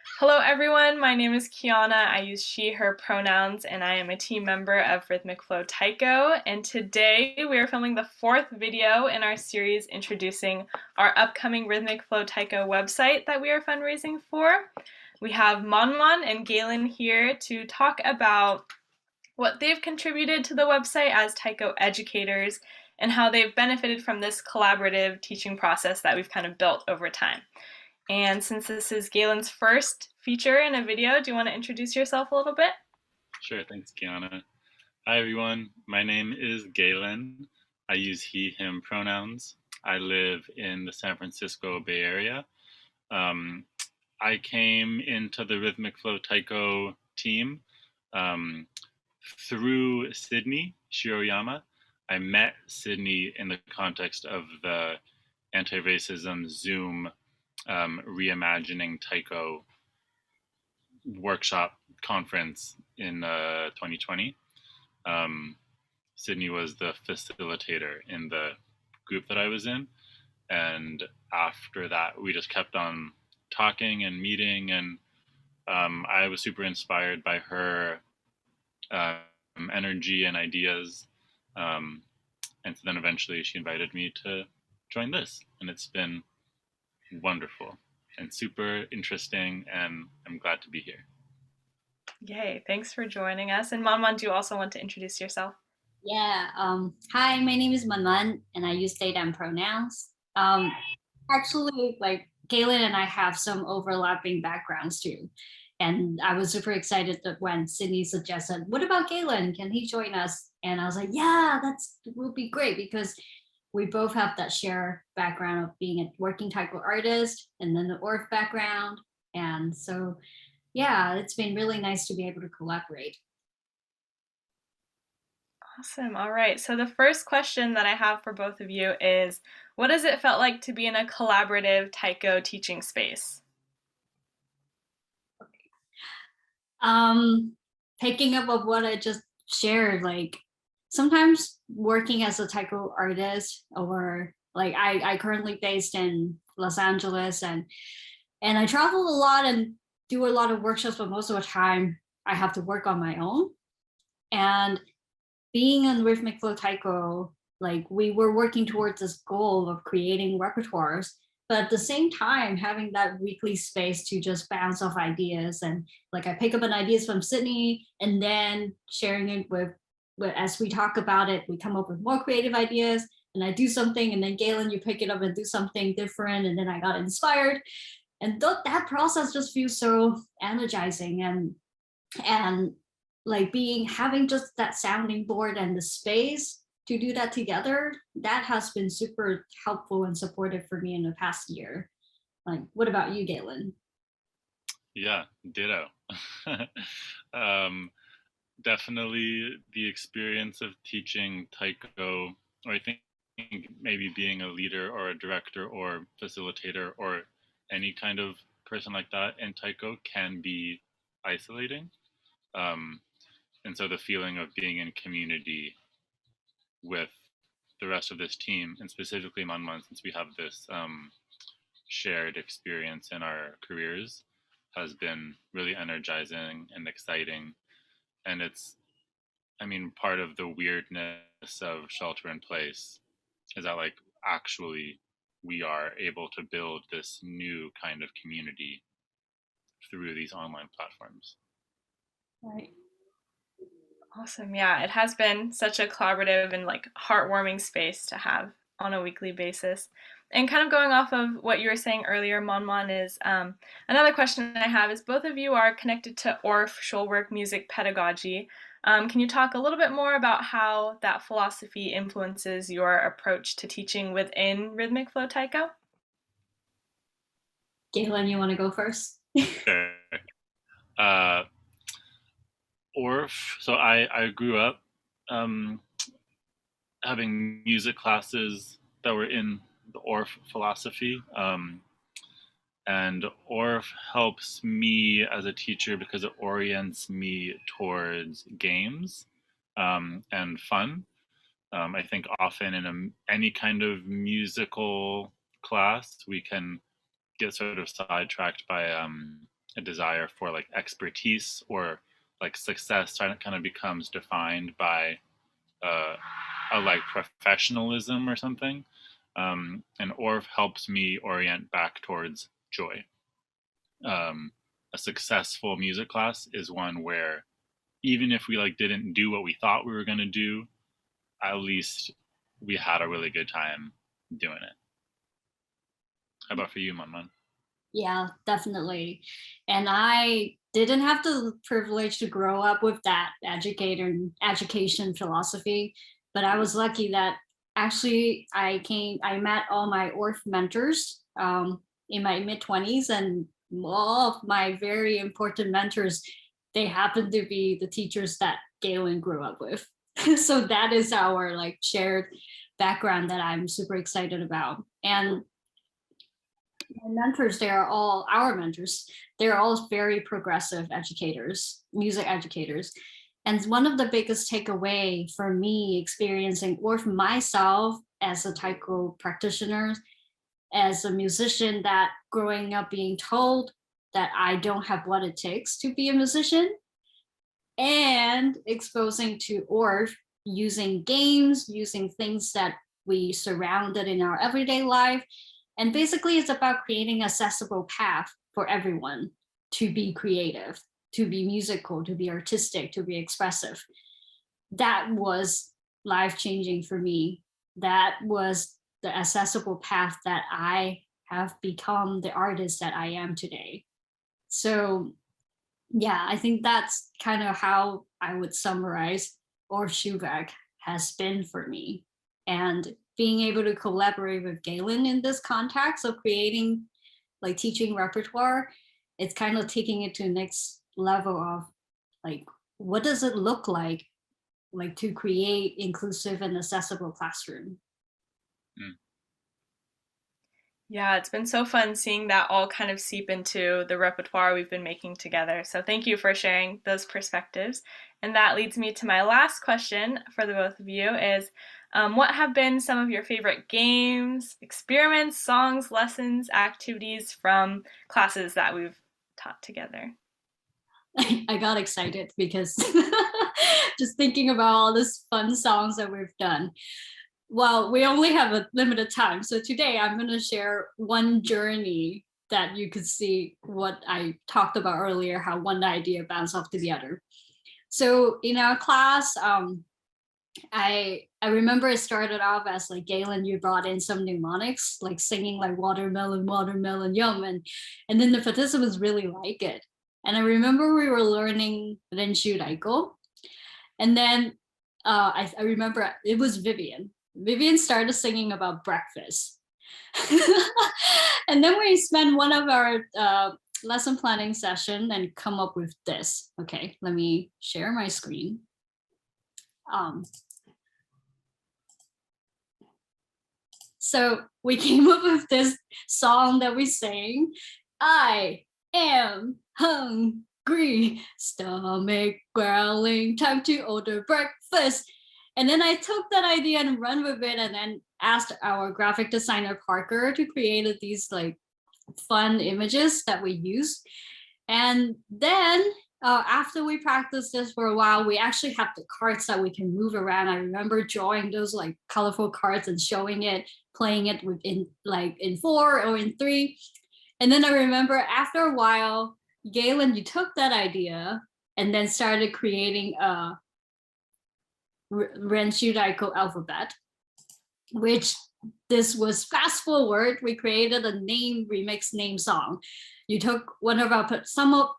Hello everyone, my name is Kiana. I use she, her pronouns, and I am a team member of Rhythmic Flow Taiko. And today we are filming the fourth video in our series introducing our upcoming Rhythmic Flow Taiko website that we are fundraising for. We have ManMan and Galen here to talk about what they've contributed to the website as Taiko educators and how they've benefited from this collaborative teaching process that we've kind of built over time. And since this is Galen's first feature in a video, do you want to introduce yourself a little bit? Sure, thanks, Kiana. Hi, everyone. My name is Galen. I use he, him pronouns. I live in the San Francisco Bay Area. I came into the Rhythmic Flow Taiko team through Sydney Shiroyama. I met Sydney in the context of the anti-racism Zoom reimagining Taiko workshop conference in 2020. Sydney was the facilitator in the group that I was in. And after that, we just kept on talking and meeting. And I was super inspired by her energy and ideas. And so then eventually she invited me to join this. And it's been wonderful and super interesting. And I'm glad to be here. Yay, thanks for joining us. And ManMan, do you also want to introduce yourself? Yeah. Hi, my name is ManMan, and I use they them pronouns. Actually, like Galen and I have some overlapping backgrounds too. And I was super excited that when Sydney suggested, what about Galen? Can he join us? And I was like, yeah, that would be great because we both have that shared background of being a working taiko artist and then the ORF background. And so, yeah, it's been really nice to be able to collaborate. Awesome. All right. So the first question that I have for both of you is, what does it felt like to be in a collaborative Taiko teaching space? Picking up of what I just shared, like sometimes working as a taiko artist, or like I currently based in Los Angeles, and I travel a lot and do a lot of workshops, but most of the time I have to work on my own. And being in Rhythmic Flow Taiko, like we were working towards this goal of creating repertoires, but at the same time having that weekly space to just bounce off ideas. And like I pick up an ideas from Sydney and then sharing it with as we talk about it, we come up with more creative ideas, and I do something, and then Galen, you pick it up and do something different, and then I got inspired. And that process just feels so energizing, and like having just that sounding board and the space to do that together, that has been super helpful and supportive for me in the past year. Like, what about you, Galen? Yeah, ditto. Definitely the experience of teaching Taiko, or I think maybe being a leader or a director or facilitator or any kind of person like that in Taiko can be isolating. And so the feeling of being in community with the rest of this team, and specifically ManMan, since we have this shared experience in our careers, has been really energizing and exciting. And it's, I mean, part of the weirdness of shelter in place is that, like, actually we are able to build this new kind of community through these online platforms. Right. Awesome. Yeah, it has been such a collaborative and like heartwarming space to have on a weekly basis. And kind of going off of what you were saying earlier, ManMan, is another question I have is both of you are connected to ORF, Schulwerk Music Pedagogy. Can you talk a little bit more about how that philosophy influences your approach to teaching within Rhythmic Flow Taiko? Galen, you want to go first? Sure. ORF, so I grew up having music classes that were in the ORF philosophy. And ORF helps me as a teacher because it orients me towards games and fun. I think often in any kind of musical class, we can get sort of sidetracked by a desire for like expertise, or like success kind of becomes defined by a like professionalism or something. And Orff helps me orient back towards joy. A successful music class is one where even if we like didn't do what we thought we were going to do, at least we had a really good time doing it. How about for you, ManMan? Yeah, definitely. And I didn't have the privilege to grow up with that education philosophy, but I was lucky that actually I met all my Orff mentors in my mid-20s, and all of my very important mentors, they happen to be the teachers that Galen grew up with. So that is our like shared background that I'm super excited about. And my mentors, they are all our mentors. They're all very progressive educators, music educators. And one of the biggest takeaway for me experiencing, or for myself as a taiko practitioner, as a musician, that growing up being told that I don't have what it takes to be a musician, and exposing to Orff using games, using things that we surrounded in our everyday life. And basically it's about creating accessible path for everyone to be creative, to be musical, to be artistic, to be expressive. That was life-changing for me. That was the accessible path that I have become the artist that I am today. So yeah, I think that's kind of how I would summarize Orff Schubeck has been for me. And being able to collaborate with Galen in this context of creating, like teaching repertoire, it's kind of taking it to the next level of like, what does it look like to create inclusive and accessible classroom? Mm. Yeah, it's been so fun seeing that all kind of seep into the repertoire we've been making together. So thank you for sharing those perspectives. And that leads me to my last question for the both of you is, what have been some of your favorite games, experiments, songs, lessons, activities from classes that we've taught together? I got excited because just thinking about all these fun songs that we've done. Well, we only have a limited time. So today I'm going to share one journey that you could see what I talked about earlier, how one idea bounced off to the other. So in our class, I remember it started off as like, Galen, you brought in some mnemonics, like singing like watermelon, watermelon, yum. And then the participants really like it. And I remember we were learning Renshu Daiko. And then I remember it was Vivian. Vivian started singing about breakfast. And then we spent one of our lesson planning session and come up with this. Okay, let me share my screen. So we came up with this song that we sang. I am hungry, stomach growling, time to order breakfast. And then I took that idea and run with it, and then asked our graphic designer Parker to create these like fun images that we use. And then after we practiced this for a while, we actually have the cards that we can move around. I remember drawing those like colorful cards and showing it, playing it in 4 or in 3. And then I remember after a while, Galen, you took that idea and then started creating a Renshu Daiko alphabet, which this was fast forward. We created a remix name song. You took one of our,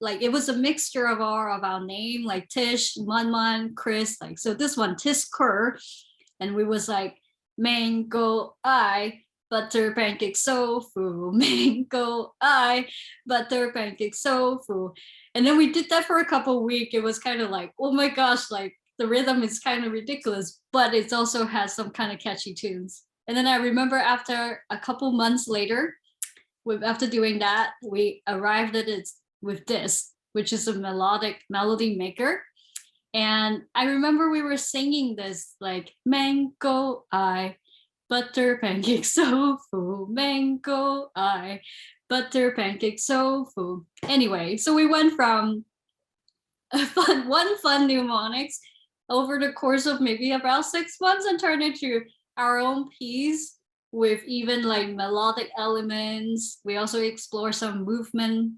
like it was a mixture of our name, like Tish, ManMan, Chris, like, so this one, Tish Kerr, and we was like, mango I, butter pancake sofu, mango I, butter pancake sofu. And then we did that for a couple of weeks. It was kind of like, oh my gosh, like the rhythm is kind of ridiculous, but it also has some kind of catchy tunes. And then I remember after a couple months later, after doing that, we arrived at it with this, which is a melody maker. And I remember we were singing this like mango I, butter pancake tofu, mango I, butter pancake tofu. Anyway, so we went from one fun mnemonics over the course of maybe about 6 months and turned into our own piece with even like melodic elements. We also explore some movement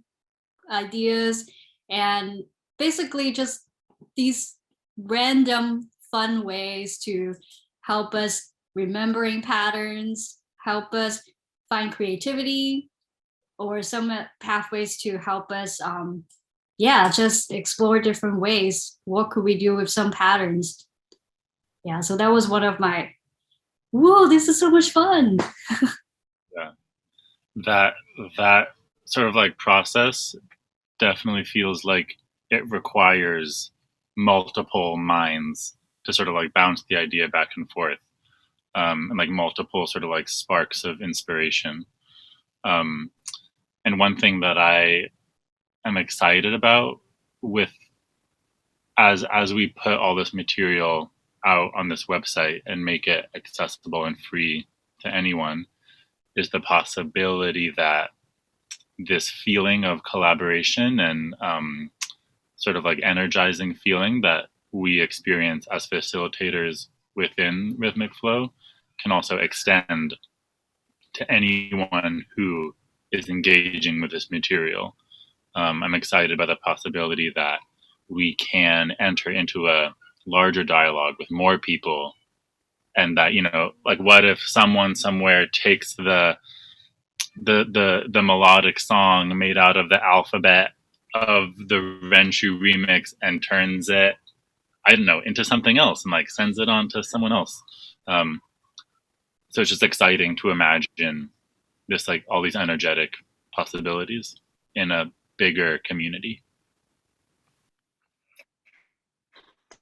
ideas and basically just these random fun ways to help us remembering patterns, help us find creativity, or some pathways to help us just explore different ways. What could we do with some patterns? Yeah, so that was one of my, whoa, this is so much fun. Yeah, that sort of like process definitely feels like it requires multiple minds to sort of like bounce the idea back and forth, and like multiple sort of like sparks of inspiration. And one thing that I am excited about with as we put all this material out on this website and make it accessible and free to anyone is the possibility that this feeling of collaboration and sort of like energizing feeling that we experience as facilitators within Rhythmic Flow can also extend to anyone who is engaging with this material. I'm excited by the possibility that we can enter into a larger dialogue with more people, and that, you know, like what if someone somewhere takes the melodic song made out of the alphabet of the Renshu remix and turns it, I don't know, into something else and like sends it on to someone else. So it's just exciting to imagine this, like all these energetic possibilities in a bigger community.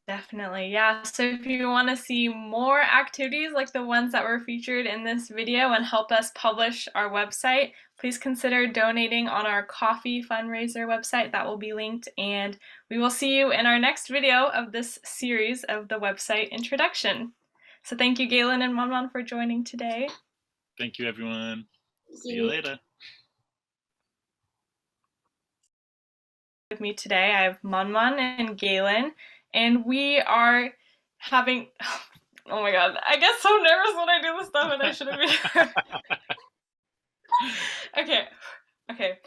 Definitely, yeah. So if you want to see more activities like the ones that were featured in this video and help us publish our website, please consider donating on our coffee fundraiser website that will be linked, and we will see you in our next video of this series of the website introduction. So thank you, Galen and ManMan, for joining today. Thank you, everyone. See you later. With me today, I have ManMan and Galen, and we are having, oh my god, I get so nervous when I do this stuff and I shouldn't be. Okay.